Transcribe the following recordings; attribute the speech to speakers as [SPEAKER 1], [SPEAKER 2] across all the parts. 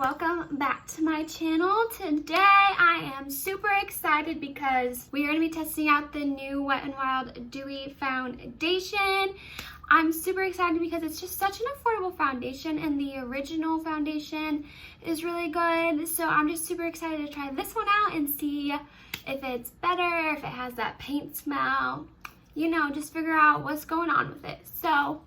[SPEAKER 1] welcome back to my channel. Today I am super excited because we are going to be testing out the new Wet n Wild Dewy foundation. I'm super excited because it's just such an affordable foundation and the original foundation is really good. So I'm just super excited to try this one out and see if it's better, if it has that paint smell, you know, just figure out what's going on with it. So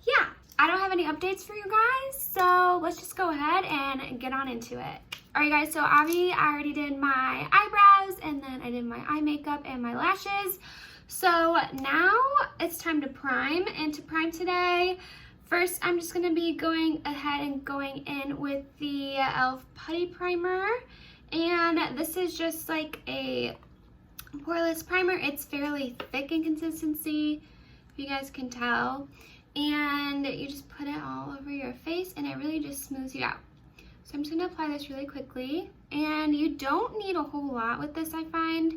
[SPEAKER 1] yeah, I don't have any updates for you guys, so let's just go ahead and get on into it. Alright guys, so I already did my eyebrows and then I did my eye makeup and my lashes. So now it's time to prime, and to prime today, first I'm just going to be going ahead and going in with the e.l.f. Putty Primer. And this is just like a poreless primer. It's fairly thick in consistency, if you guys can tell. And you just put it all over your face and it really just smooths you out. So I'm just going to apply this really quickly. And you don't need a whole lot with this, I find.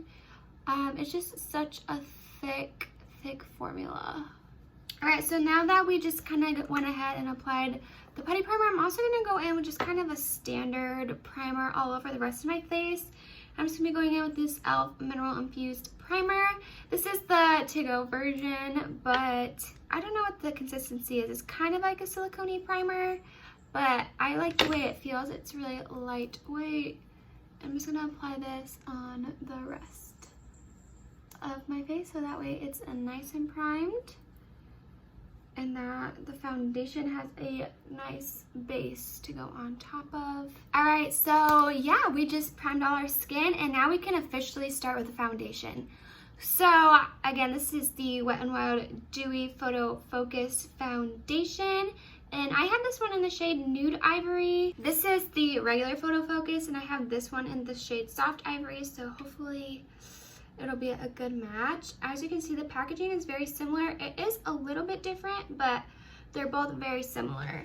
[SPEAKER 1] It's just such a thick formula. Alright, so now that we just kind of went ahead and applied the Putty Primer, I'm also going to go in with just kind of a standard primer all over the rest of my face. I'm just going to be going in with this e.l.f. Mineral Infused Primer. This is the to-go version, but I don't know what the consistency is. It's kind of like a silicone-y primer, but I like the way it feels. It's really lightweight. I'm just going to apply this on the rest of my face so that way it's nice and primed and that the foundation has a nice base to go on top of. Alright, so yeah, we just primed all our skin and now we can officially start with the foundation. So again, this is the Wet n Wild Dewy Photo Focus Foundation, and I have this one in the shade Nude Ivory. This is the regular Photo Focus and I have this one in the shade Soft Ivory, so hopefully it'll be a good match. As you can see, the packaging is very similar. It is a little bit different, but they're both very similar.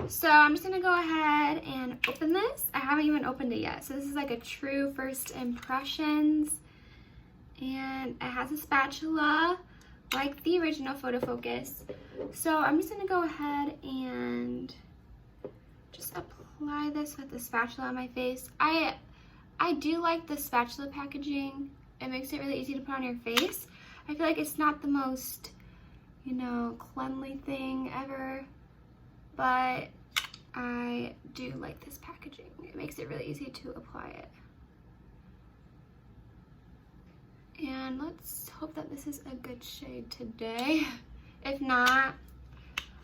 [SPEAKER 1] So I'm just gonna go ahead and open this. I haven't even opened it yet, so this is like a true first impressions. And it has a spatula like the original Photo Focus. So I'm just gonna go ahead and just apply this with the spatula on my face. I do like the spatula packaging. It makes it really easy to put on your face. I feel like it's not the most, you know, cleanly thing ever, but I do like this packaging. It makes it really easy to apply it. And let's hope that this is a good shade today. If not,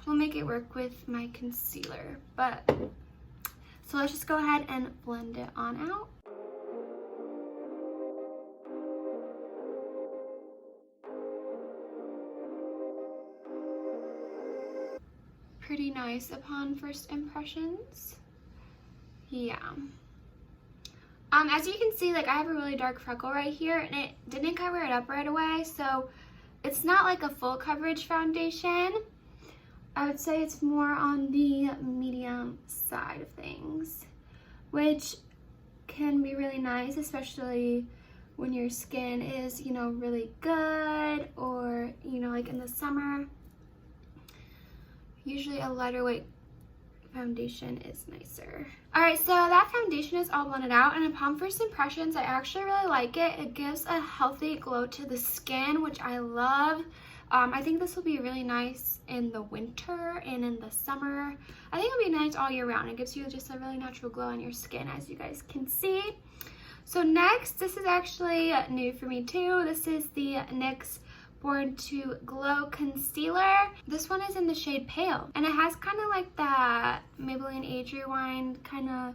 [SPEAKER 1] we'll make it work with my concealer. So let's just go ahead and blend it on out. Pretty nice upon first impressions. Yeah. As you can see, like I have a really dark freckle right here and it didn't cover it up right away, so it's not like a full coverage foundation. I would say it's more on the medium side of things, which can be really nice, especially when your skin is, you know, really good, or, you know, like in the summer. Usually a lighter weight foundation is nicer. Alright, so that foundation is all blended out, and upon first impressions, I actually really like it. It gives a healthy glow to the skin, which I love. I think this will be really nice in the winter and in the summer. I think it'll be nice all year round. It gives you just a really natural glow on your skin, as you guys can see. So next, this is actually new for me too. This is the NYX Born to Glow Concealer. This one is in the shade Pale, and it has kind of like that Maybelline Age Rewind kind of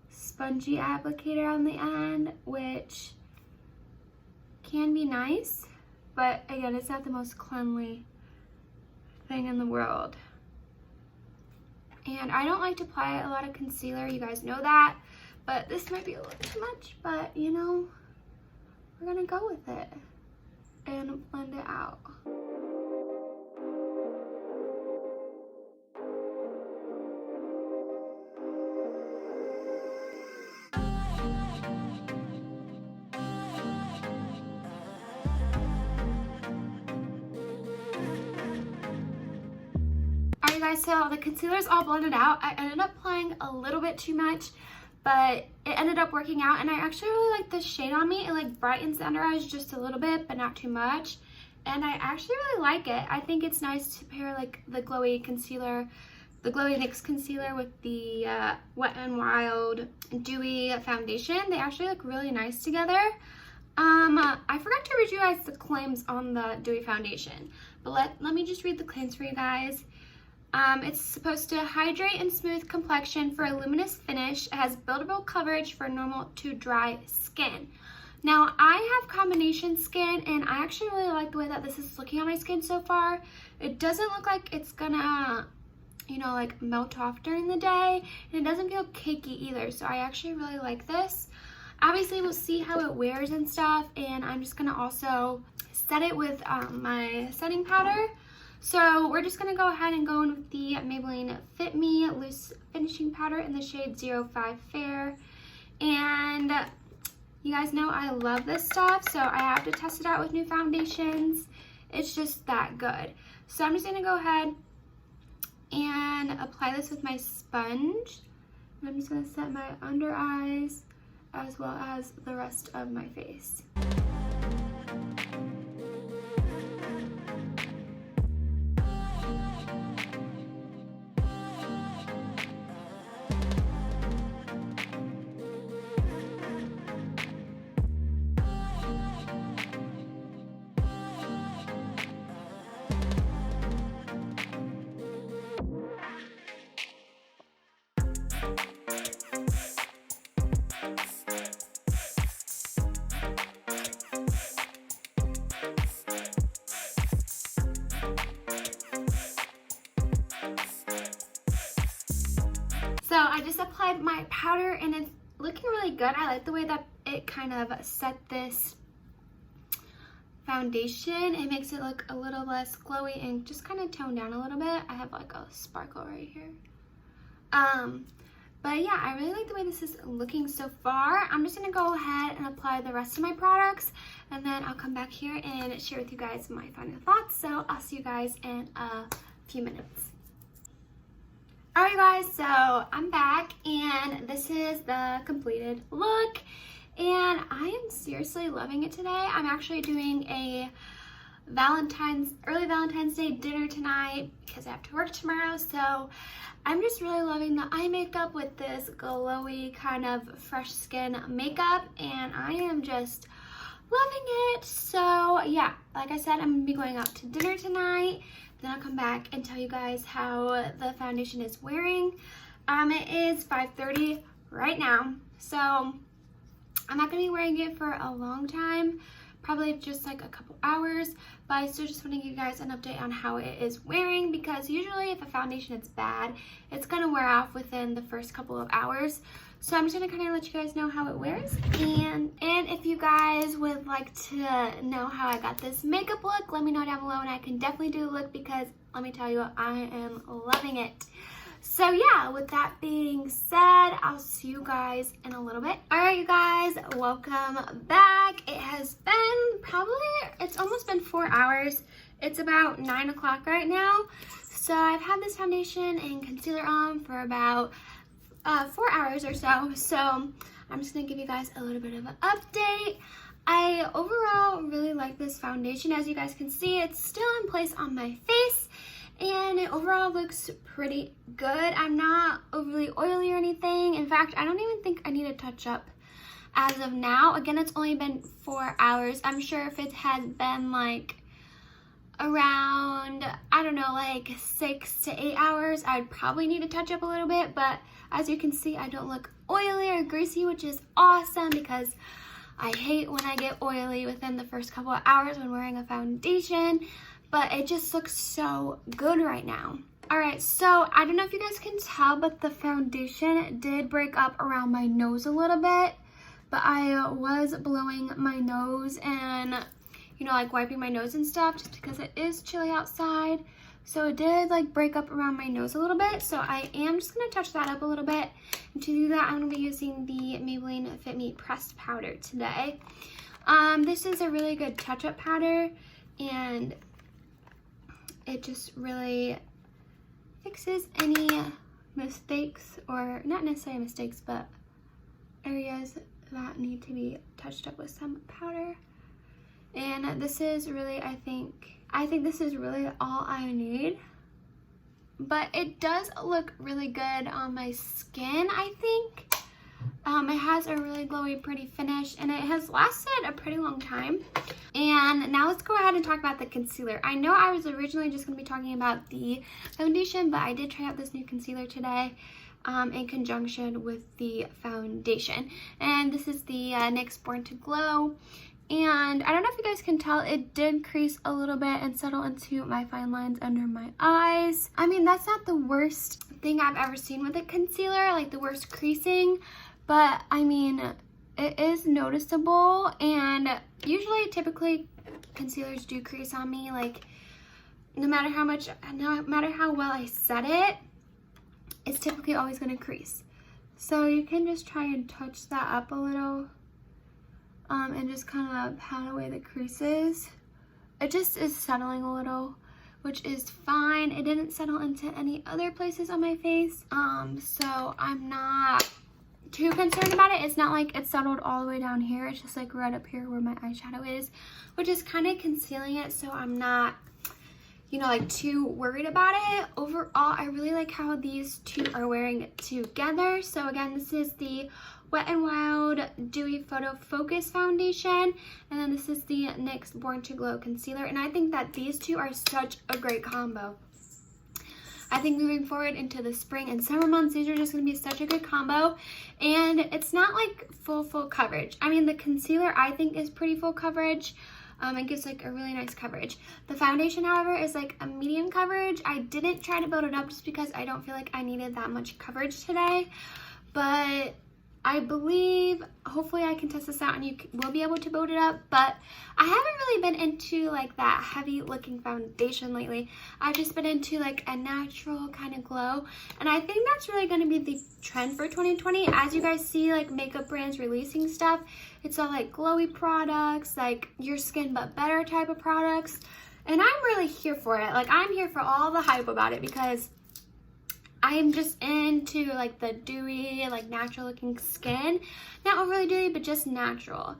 [SPEAKER 1] spongy applicator on the end, which can be nice, but again, it's not the most cleanly thing in the world. And I don't like to apply a lot of concealer, you guys know that, but this might be a little too much, but you know, we're gonna go with it and blend it out. guys, so the concealer's all blended out. I ended up applying a little bit too much, but it ended up working out, and I actually really like this shade on me. It like brightens the under eyes just a little bit, but not too much, and I actually really like it. I think it's nice to pair like the glowy concealer, the Glowy NYX concealer with the Wet n Wild Dewy foundation. They actually look really nice together. I forgot to read you guys the claims on the Dewy foundation, but let me just read the claims for you guys. It's supposed to hydrate and smooth complexion for a luminous finish. It has buildable coverage for normal to dry skin. Now, I have combination skin, and I actually really like the way that this is looking on my skin so far. It doesn't look like it's gonna, you know, like melt off during the day, and it doesn't feel cakey either, so I actually really like this. Obviously, we'll see how it wears and stuff, and I'm just gonna also set it with my setting powder. So we're just gonna go ahead and go in with the Maybelline Fit Me Loose Finishing Powder in the shade 05 Fair. And you guys know I love this stuff, so I have to test it out with new foundations. It's just that good. So I'm just gonna go ahead and apply this with my sponge. And I'm just gonna set my under eyes as well as the rest of my face. So I just applied my powder, and it's looking really good. I like the way that it kind of set this foundation. It makes it look a little less glowy and just kind of toned down a little bit. I have like a sparkle right here. But yeah, I really like the way this is looking so far. I'm just gonna go ahead and apply the rest of my products, and then I'll come back here and share with you guys my final thoughts. So I'll see you guys in a few minutes. Alright guys, so I'm back, and this is the completed look, and I am seriously loving it today. I'm actually doing a early Valentine's Day dinner tonight because I have to work tomorrow, so I'm just really loving the eye makeup with this glowy kind of fresh skin makeup, and I am just loving it. So yeah, like I said, I'm gonna be going out to dinner tonight. Then I'll come back and tell you guys how the foundation is wearing. It is 5:30 right now, so I'm not gonna be wearing it for a long time, probably just like a couple hours, but I still just want to give you guys an update on how it is wearing, because usually if a foundation is bad, it's gonna wear off within the first couple of hours. So I'm just gonna kind of let you guys know how it wears, and if you guys would like to know how I got this makeup look, let me know down below, and I can definitely do a look, because let me tell you, I am loving it. So yeah, with that being said, I'll see you guys in a little bit. All right, you guys, welcome back. It has been it's almost been 4 hours. It's about 9 o'clock right now. So I've had this foundation and concealer on for about 4 hours or so. So I'm just gonna give you guys a little bit of an update. I overall really like this foundation. As you guys can see, it's still in place on my face, and it overall looks pretty good. I'm not overly oily or anything. In fact, I don't even think I need a touch up as of now. Again, it's only been 4 hours. I'm sure if it had been like around, I don't know, like 6 to 8 hours, I'd probably need to touch up a little bit, but as you can see, I don't look oily or greasy, which is awesome, because I hate when I get oily within the first couple of hours when wearing a foundation, but it just looks so good right now. Alright, so I don't know if you guys can tell, but the foundation did break up around my nose a little bit, but I was blowing my nose and, you know, like wiping my nose and stuff, just because it is chilly outside. So it did like break up around my nose a little bit, so I am just going to touch that up a little bit. And to do that, I'm going to be using the Maybelline Fit Me Pressed Powder today. This is a really good touch-up powder, and it just really fixes any mistakes, or not necessarily mistakes, but areas that need to be touched up with some powder. And this is really, I think this is really all I need. But it does look really good on my skin, I think. It has a really glowy, pretty finish, and it has lasted a pretty long time. And now let's go ahead and talk about the concealer. I know I was originally just going to be talking about the foundation, but I did try out this new concealer today in conjunction with the foundation. And this is the NYX Born to Glow. And I don't know if you guys can tell, it did crease a little bit and settle into my fine lines under my eyes. I mean, that's not the worst thing I've ever seen with a concealer, like the worst creasing, but I mean, it is noticeable. And usually, typically, concealers do crease on me, like no matter how well I set it, it's typically always going to crease. So you can just try and touch that up a little. And just kind of pat away the creases. It just is settling a little, which is fine. It didn't settle into any other places on my face, so I'm not too concerned about it. It's not like it's settled all the way down here. It's just like right up here where my eyeshadow is, which is kind of concealing it, so I'm not, you know, like too worried about it. Overall, I really like how these two are wearing together. So again, this is the Wet n Wild Dewy Photo Focus Foundation, and then this is the NYX Born to Glow Concealer, and I think that these two are such a great combo. I think moving forward into the spring and summer months, these are just going to be such a good combo, and it's not like full coverage. I mean, the concealer I think is pretty full coverage. It gives like a really nice coverage. The foundation, however, is like a medium coverage. I didn't try to build it up just because I don't feel like I needed that much coverage today, but I believe, hopefully I can test this out and you will be able to build it up, but I haven't really been into like that heavy looking foundation lately. I've just been into like a natural kind of glow, and I think that's really going to be the trend for 2020. As you guys see like makeup brands releasing stuff, it's all like glowy products, like your skin but better type of products, and I'm really here for it. Like, I'm here for all the hype about it because I'm just into like the dewy, like natural looking skin. Not overly dewy, but just natural.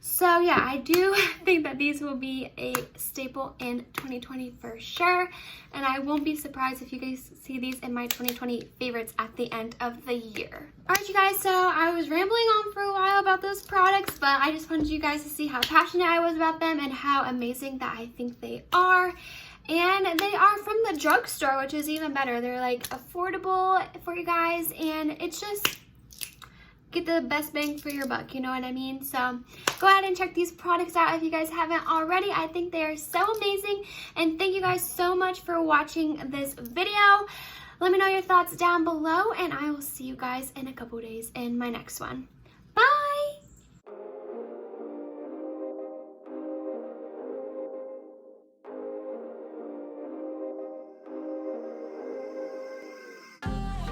[SPEAKER 1] So yeah, I do think that these will be a staple in 2020 for sure. And I won't be surprised if you guys see these in my 2020 favorites at the end of the year. Alright you guys, so I was rambling on for a while about those products, but I just wanted you guys to see how passionate I was about them and how amazing that I think they are. And they are from the drugstore, which is even better. They're like affordable for you guys, and it's just get the best bang for your buck, you know what I mean? So go ahead and check these products out if you guys haven't already. I think they are so amazing, and thank you guys so much for watching this video. Let me know your thoughts down below, and I will see you guys in a couple days in my next one. Bye!